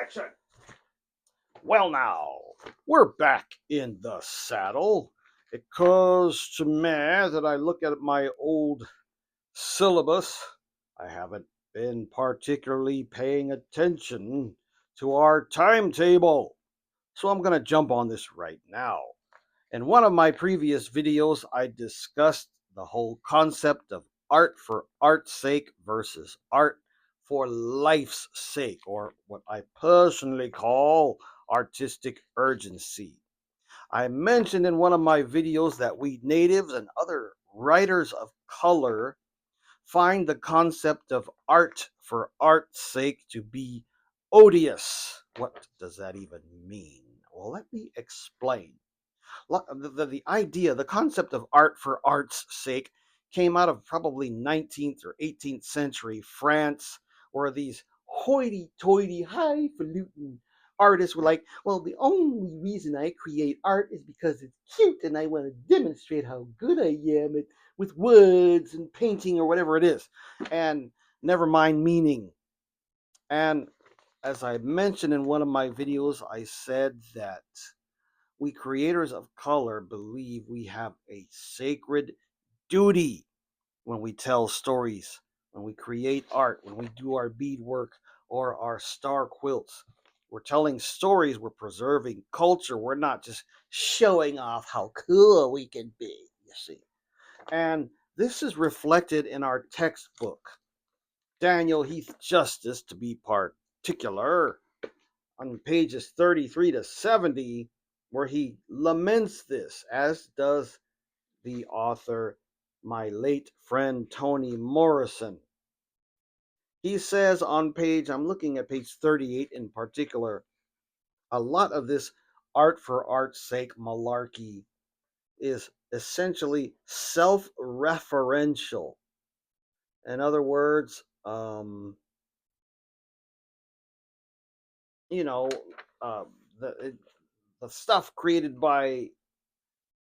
Action! Well, now, we're back in the saddle. It occurs to me that I look at my old syllabus. I haven't been particularly paying attention to our timetable. So I'm going to jump on this right now. In one of my previous videos, I discussed the whole concept of art for art's sake versus art for life's sake, or what I personally call artistic urgency. I mentioned in one of my videos that we natives and other writers of color find the concept of art for art's sake to be odious. What does that even mean? Well, let me explain. The idea, the concept of art for art's sake came out of probably 19th or 18th century France, where these hoity-toity, highfalutin artists were like, well, the only reason I create art is because it's cute and I want to demonstrate how good I am with words and painting or whatever it is. And never mind meaning. And as I mentioned in one of my videos, I said that we creators of color believe we have a sacred duty when we tell stories, when we create art, when we do our beadwork or our star quilts. We're telling stories, we're preserving culture, we're not just showing off how cool we can be, you see. And this is reflected in our textbook. Daniel Heath Justice, to be particular, on pages 33 to 70, where he laments this, as does the author, my late friend Toni Morrison. He says on I'm looking at page 38 in particular, a lot of this art for art's sake malarkey is essentially self-referential. In other words, you know, the stuff created by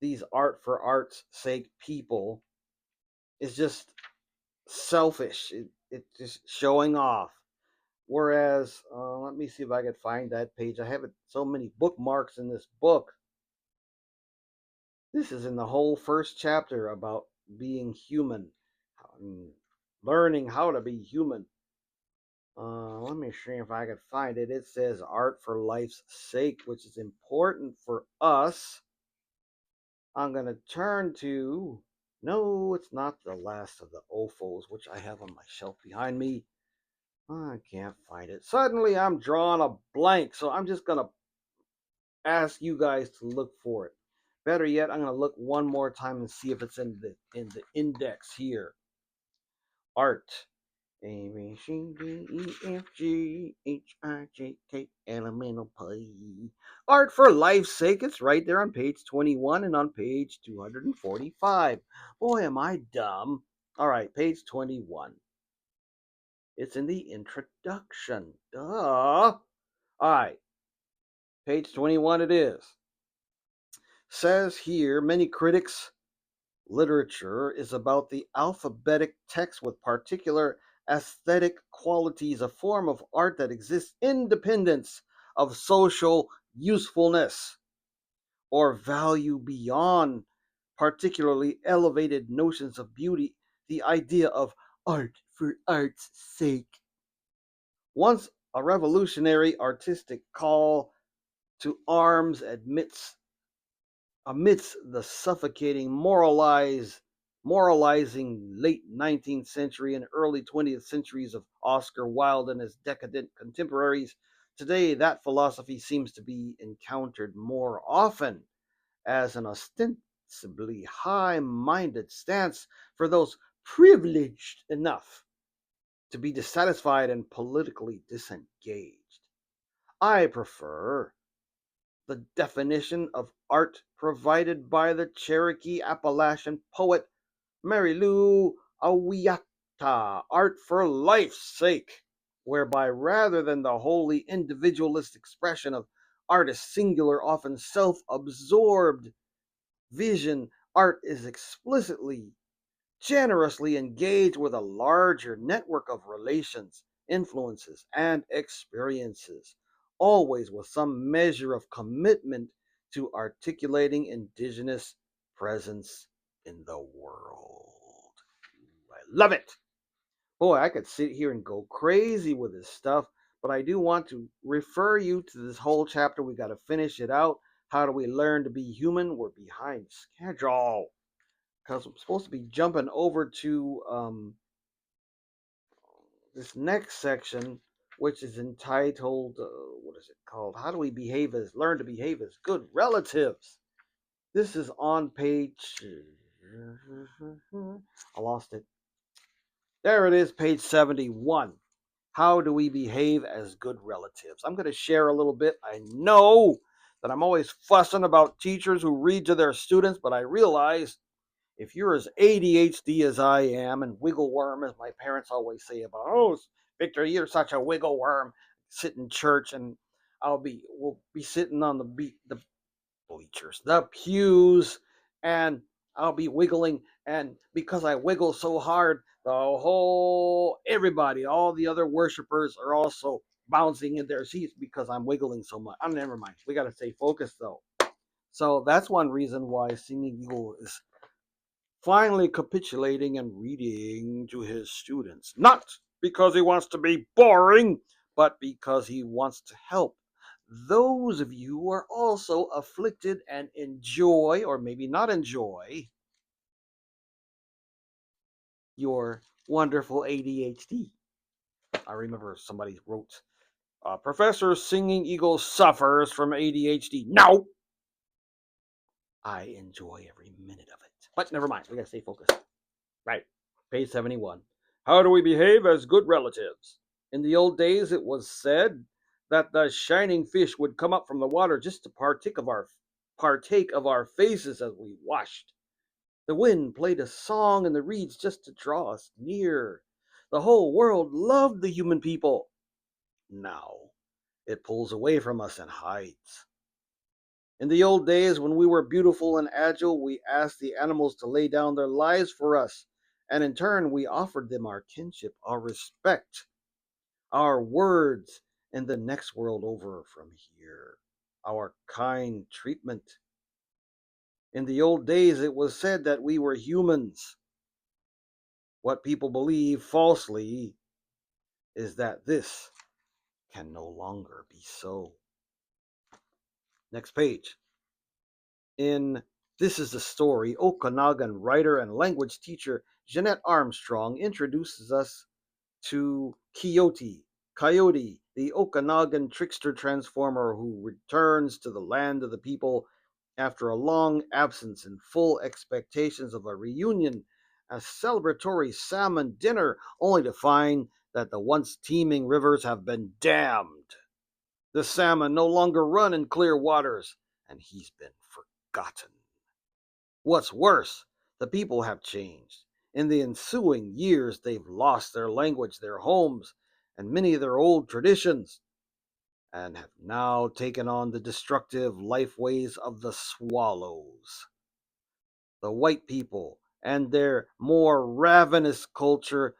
these art for art's sake people is just selfish. It's just showing off. Whereas, let me see if I can find that page. I have so many bookmarks in this book. This is in the whole first chapter about being human, learning how to be human. Let me see if I can find it. It says art for life's sake, which is important for us. I'm going to turn to, no, it's not the last of the OFOs, which I have on my shelf behind me. I can't find it. Suddenly I'm drawing a blank, so I'm just going to ask you guys to look for it. Better yet, I'm going to look one more time and see if it's in the index here. Art. A, B, C, D, E, F, G, H, I, J, K, L, M, N, O, P. Art for life's sake. It's right there on page 21 and on page 245. Boy, am I dumb. All right, page 21. It's in the introduction. Duh. All right, page 21 it is. Says here, many critics, literature is about the alphabetic text with particular aesthetic qualities, a form of art that exists independent of social usefulness or value beyond particularly elevated notions of beauty, the idea of art for art's sake. Once a revolutionary artistic call to arms amidst the suffocating moralizing late 19th century and early 20th centuries of Oscar Wilde and his decadent contemporaries, today that philosophy seems to be encountered more often as an ostensibly high-minded stance for those privileged enough to be dissatisfied and politically disengaged. I prefer the definition of art provided by the Cherokee Appalachian poet Marilou Awiakta, art for life's sake, whereby rather than the wholly individualist expression of artist's singular, often self-absorbed vision, art is explicitly, generously engaged with a larger network of relations, influences, and experiences, always with some measure of commitment to articulating Indigenous presence in the world. I love it. Boy, I could sit here and go crazy with this stuff, but I do want to refer you to this whole chapter. We got to finish it out. How do we learn to be human? We're behind schedule because I'm supposed to be jumping over to this next section, which is entitled, what is it called? How do we learn to behave as good relatives? This is on page, I lost it. There it is, page 71. How do we behave as good relatives? I'm going to share a little bit. I know that I'm always fussing about teachers who read to their students, but I realize if you're as ADHD as I am and wiggle worm, as my parents always say about, oh, Victor, you're such a wiggle worm, sit in church and we'll be sitting on the bleachers, the pews, and I'll be wiggling. And because I wiggle so hard, everybody, all the other worshipers are also bouncing in their seats because I'm wiggling so much. Oh, never mind. We got to stay focused though. So that's one reason why Singingeagle is finally capitulating and reading to his students. Not because he wants to be boring, but because he wants to help those of you who are also afflicted and enjoy, or maybe not enjoy, your wonderful ADHD. I remember somebody wrote, Professor Singingeagle suffers from ADHD. No! I enjoy every minute of it. But never mind, we gotta stay focused. Right, page 71. How do we behave as good relatives? In the old days, it was said that the shining fish would come up from the water just to partake of our faces as we washed. The wind played a song in the reeds just to draw us near. The whole world loved the human people. Now it pulls away from us and hides. In the old days, when we were beautiful and agile, we asked the animals to lay down their lives for us, and in turn, we offered them our kinship, our respect, our words in the next world over from here, our kind treatment. In the old days, it was said that we were humans. What people believe falsely is that this can no longer be so. Next page. In This is the Story, Okanagan writer and language teacher Jeanette Armstrong introduces us to Coyote, the Okanagan trickster transformer who returns to the land of the people after a long absence in full expectations of a reunion, a celebratory salmon dinner, only to find that the once teeming rivers have been dammed. The salmon no longer run in clear waters, and he's been forgotten. What's worse, the people have changed. In the ensuing years, they've lost their language, their homes, and many of their old traditions, and have now taken on the destructive life ways of the swallows. The white people and their more ravenous culture,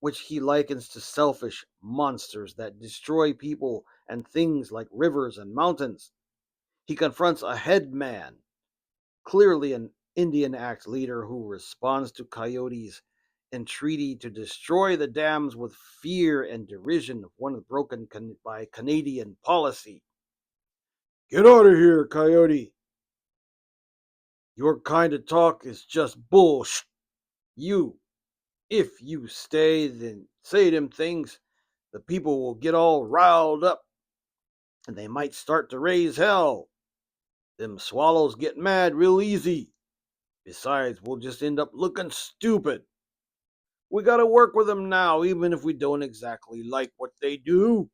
which he likens to selfish monsters that destroy people and things like rivers and mountains. He confronts a headman, clearly an Indian Act leader who responds to Coyote's entreaty to destroy the dams with fear and derision, one broken by Canadian policy. Get out of here, Coyote. Your kind of talk is just bullshit. If you stay, then say them things, the people will get all riled up and they might start to raise hell. Them swallows get mad real easy. Besides, we'll just end up looking stupid. We gotta work with them now, even if we don't exactly like what they do.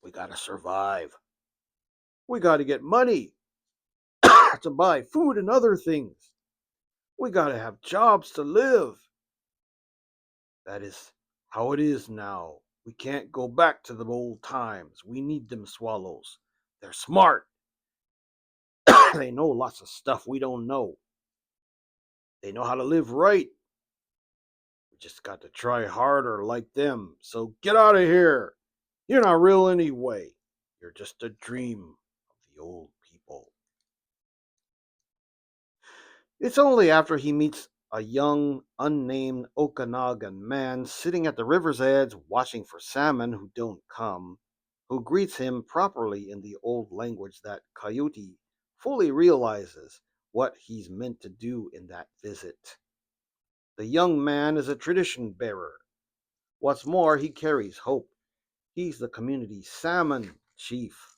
We gotta survive. We gotta get money to buy food and other things. We gotta have jobs to live. That is how it is now. We can't go back to the old times. We need them swallows. They're smart. They know lots of stuff we don't know. They know how to live right. We just got to try harder like them. So get out of here. You're not real anyway. You're just a dream of the old people. It's only after he meets a young, unnamed Okanagan man sitting at the river's edge watching for salmon who don't come, who greets him properly in the old language that Coyote fully realizes what he's meant to do in that visit. The young man is a tradition bearer. What's more, he carries hope. He's the community's salmon chief.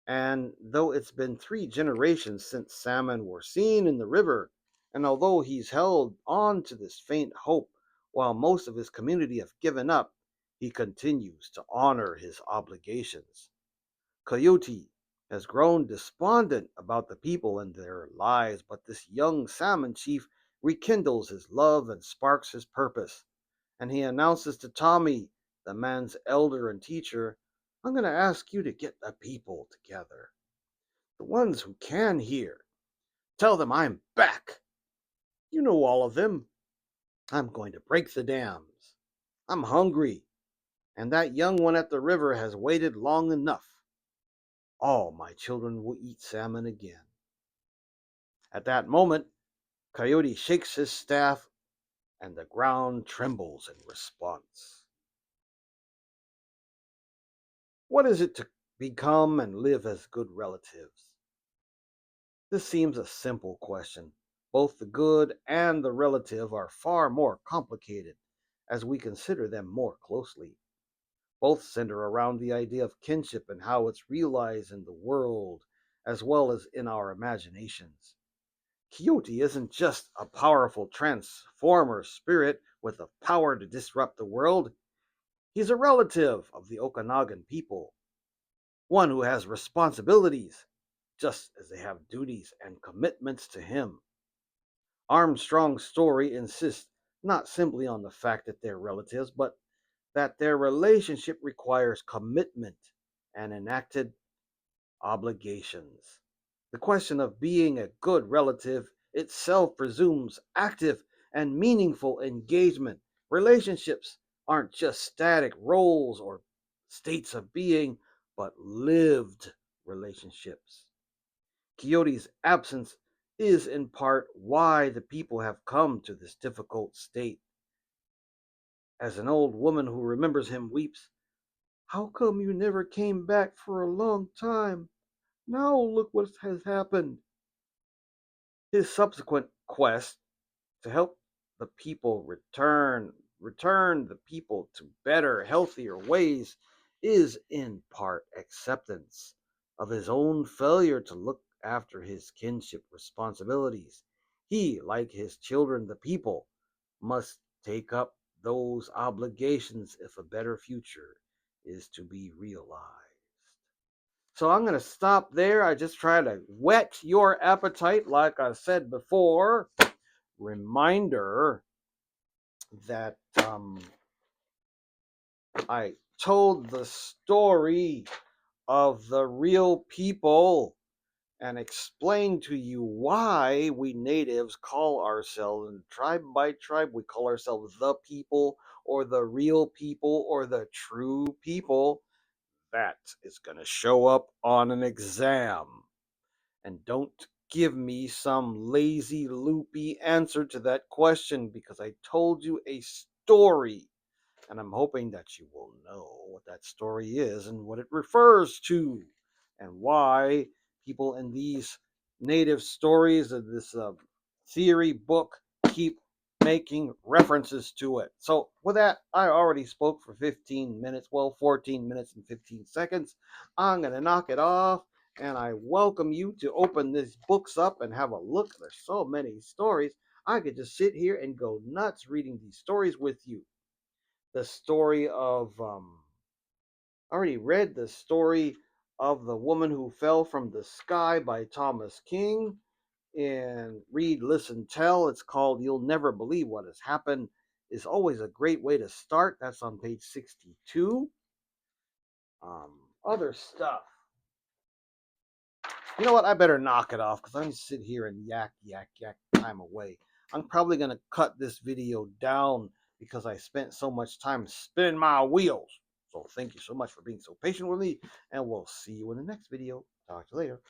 And though it's been 3 generations since salmon were seen in the river, and although he's held on to this faint hope while most of his community have given up, he continues to honor his obligations. Coyote has grown despondent about the people and their lives, but this young salmon chief rekindles his love and sparks his purpose. And he announces to Tommy, the man's elder and teacher, I'm going to ask you to get the people together. The ones who can hear. Tell them I'm back. You know all of them. I'm going to break the dams. I'm hungry, and that young one at the river has waited long enough. All my children will eat salmon again. At that moment, Coyote shakes his staff, and the ground trembles in response. What is it to become and live as good relatives? This seems a simple question. Both the good and the relative are far more complicated as we consider them more closely. Both center around the idea of kinship and how it's realized in the world as well as in our imaginations. Coyote isn't just a powerful transformer spirit with the power to disrupt the world. He's a relative of the Okanagan people, one who has responsibilities, just as they have duties and commitments to him. Armstrong's story insists not simply on the fact that they're relatives, but that their relationship requires commitment and enacted obligations. The question of being a good relative itself presumes active and meaningful engagement. Relationships aren't just static roles or states of being, but lived relationships. Coyote's absence is in part why the people have come to this difficult state. As an old woman who remembers him weeps, how come you never came back for a long time? Now look what has happened. His subsequent quest to help the people return the people to better, healthier ways is in part acceptance of his own failure to look after his kinship responsibilities. He, like his children, the people, must take up those obligations if a better future is to be realized. So I'm going to stop there. I just try to whet your appetite, like I said before. Reminder that I told the story of the real people and explained to you why we natives call ourselves, and tribe by tribe, we call ourselves the people or the real people or the true people. That is going to show up on an exam. And don't give me some lazy, loopy answer to that question because I told you a story. And I'm hoping that you will know what that story is and what it refers to and why people in these native stories of this theory book keep making references to it. So, with that, I already spoke for 15 minutes, well, 14 minutes and 15 seconds. I'm going to knock it off, and I welcome you to open these books up and have a look. There's so many stories. I could just sit here and go nuts reading these stories with you. The story of, I already read the story of The Woman Who Fell from the Sky by Thomas King in Read, Listen, Tell. It's called You'll Never Believe What Has Happened. Is always a great way to start. That's on page 62. Other stuff. You know what? I better knock it off because I'm going to sit here and yak time away. I'm probably going to cut this video down because I spent so much time spinning my wheels. So thank you so much for being so patient with me, and we'll see you in the next video. Talk to you later.